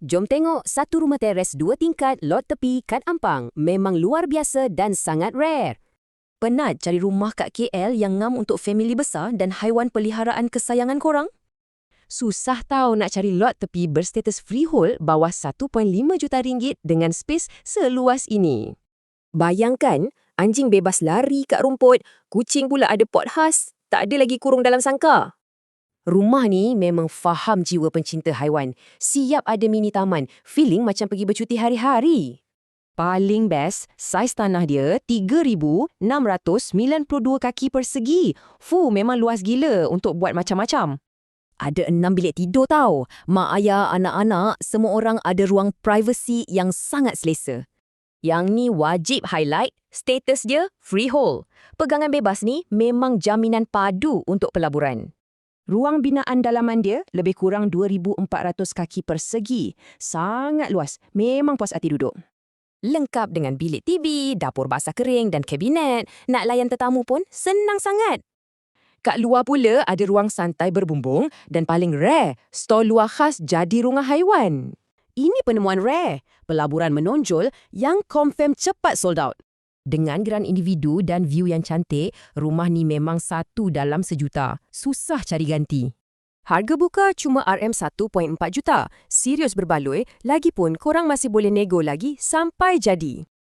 Jom tengok satu rumah teres 2 tingkat lot tepi kat Ampang. Memang luar biasa dan sangat rare. Penat cari rumah kat KL yang ngam untuk family besar dan haiwan peliharaan kesayangan korang? Susah tahu nak cari lot tepi berstatus freehold bawah 1.5 juta ringgit dengan space seluas ini. Bayangkan, anjing bebas lari kat rumput, kucing pula ada pot khas, tak ada lagi kurung dalam sangkar. Rumah ni memang faham jiwa pencinta haiwan. Siap ada mini taman, feeling macam pergi bercuti hari-hari. Paling best, saiz tanah dia 3,692 kaki persegi. Memang luas gila untuk buat macam-macam. Ada 6 bilik tidur tau. Mak ayah, anak-anak, semua orang ada ruang privacy yang sangat selesa. Yang ni wajib highlight, status dia freehold. Pegangan bebas ni memang jaminan padu untuk pelaburan. Ruang binaan dalaman dia lebih kurang 2,400 kaki persegi. Sangat luas, memang puas hati duduk. Lengkap dengan bilik TV, dapur basah kering dan kabinet. Nak layan tetamu pun senang sangat. Kat luar pula ada ruang santai berbumbung dan paling rare, stol luar khas jadi rumah haiwan. Ini penemuan rare, pelaburan menonjol yang confirm cepat sold out. Dengan geran individu dan view yang cantik, rumah ni memang satu dalam sejuta. Susah cari ganti. Harga buka cuma RM1.4 juta. Serius berbaloi, lagipun korang masih boleh nego lagi sampai jadi.